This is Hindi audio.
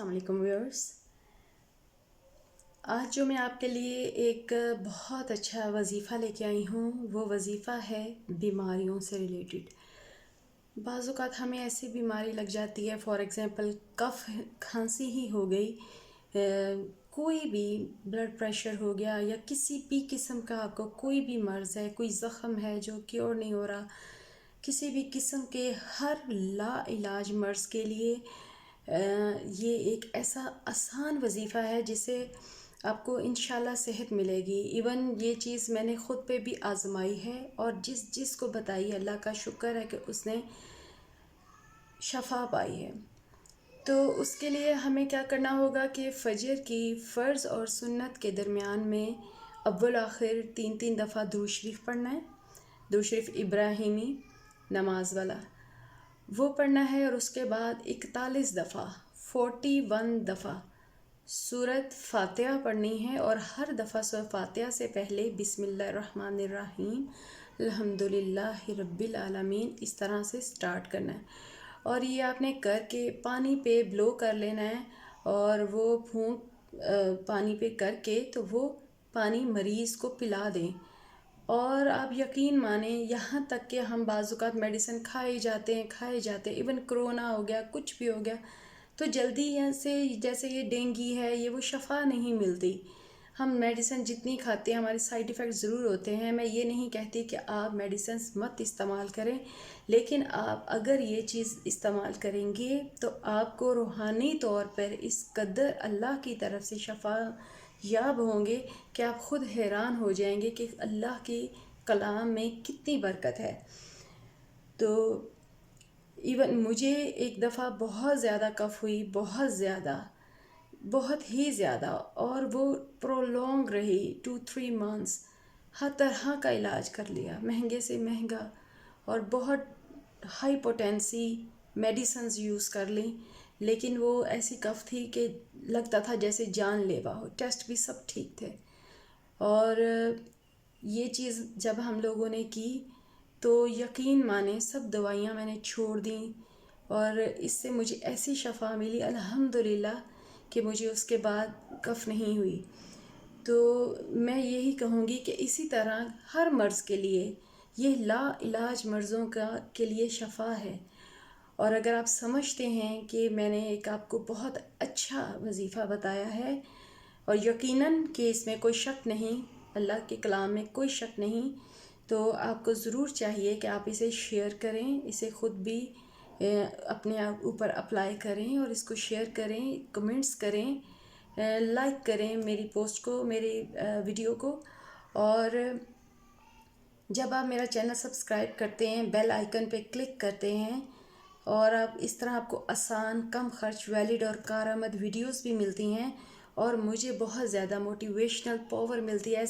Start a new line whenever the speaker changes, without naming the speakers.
अस्सलाम वालेकुम व्यूअर्स। आज जो मैं आपके लिए एक बहुत अच्छा वजीफ़ा लेके आई हूँ, वो वजीफ़ा है बीमारियों से रिलेटेड। बाज़ औक़ात हमें ऐसी बीमारी लग जाती है, फॉर एग्ज़ाम्पल कफ़ खांसी ही हो गई, कोई भी ब्लड प्रेशर हो गया या किसी भी किस्म का आपको कोई भी मर्ज़ है, कोई ज़ख़म है जो क्योर नहीं हो रहा, किसी भी किस्म के हर ला इलाज मर्ज़ के लिए ये एक ऐसा आसान वजीफ़ा है जिससे आपको इंशाल्लाह सेहत मिलेगी। इवन ये चीज़ मैंने ख़ुद पे भी आज़माई है और जिस को बताई, अल्लाह का शुक्र है कि उसने शफ़ा पाई है। तो उसके लिए हमें क्या करना होगा कि फ़जर की फ़र्ज़ और सुन्नत के दरमियान में अव्वल आखिर 3-3 दफ़ा दुरूद शरीफ पढ़ना है। दुरूद शरीफ इब्राहिमी नमाज वाला वो पढ़ना है और उसके बाद 41 दफ़ा 41 दफ़ा सूरत फ़ातिहा पढ़नी है और हर दफ़ा सूरत फ़ातिहा से पहले बिस्मिल्लाहिर्रहमानिर्रहीम अल्हम्दुलिल्लाहि रब्बिल आलमीन इस तरह से स्टार्ट करना है। और ये आपने करके पानी पे ब्लो कर लेना है और वो फूंक पानी पे करके तो वो पानी मरीज़ को पिला दें। और आप यकीन माने, यहाँ तक कि हम बाज़-औक़ात मेडिसिन खाए जाते हैं, इवन कोरोना हो गया, कुछ भी हो गया, तो जल्दी से जैसे ये डेंगू है, ये वो शफ़ा नहीं मिलती। हम मेडिसिन जितनी खाते हैं हमारे साइड इफ़ेक्ट ज़रूर होते हैं। मैं ये नहीं कहती कि आप मेडिसिन मत इस्तेमाल करें, लेकिन आप अगर ये चीज़ इस्तेमाल करेंगे तो आपको रूहानी तौर पर इस कदर अल्लाह की तरफ से शफ़ा याब होंगे कि आप ख़ुद हैरान हो जाएंगे कि अल्लाह की कलाम में कितनी बरकत है। तो इवन मुझे एक दफ़ा बहुत ज़्यादा कफ़ हुई, बहुत ही ज़्यादा, और वो प्रोलॉन्ग रही 2-3 मंथ्स। हर तरह का इलाज कर लिया, महंगे से महंगा, और बहुत हाई पोटेंसी मेडिसिन्स यूज़ कर ली, लेकिन वो ऐसी कफ़ थी कि लगता था जैसे जानलेवा हो। टेस्ट भी सब ठीक थे। और ये चीज़ जब हम लोगों ने की तो यकीन माने सब दवाइयाँ मैंने छोड़ दी और इससे मुझे ऐसी शफ़ा मिली अल्हम्दुलिल्लाह कि मुझे उसके बाद कफ़ नहीं हुई। तो मैं यही कहूँगी कि इसी तरह हर मर्ज़ के लिए ये ला इलाज मर्ज़ों के लिए शफ़ा है। और अगर आप समझते हैं कि मैंने एक आपको बहुत अच्छा वजीफ़ा बताया है और यकीनन कि इसमें कोई शक नहीं, अल्लाह के कलाम में कोई शक नहीं, तो आपको ज़रूर चाहिए कि आप इसे शेयर करें, इसे ख़ुद भी अपने आप ऊपर अप्लाई करें और इसको शेयर करें, कमेंट्स करें, लाइक करें मेरी पोस्ट को, मेरे वीडियो को। और जब आप मेरा चैनल सब्सक्राइब करते हैं, बेल आइकन पे क्लिक करते हैं, और आप इस तरह आपको आसान, कम खर्च, वैलिड और कारआमद वीडियोस भी मिलती हैं और मुझे बहुत ज़्यादा मोटिवेशनल पावर मिलती है।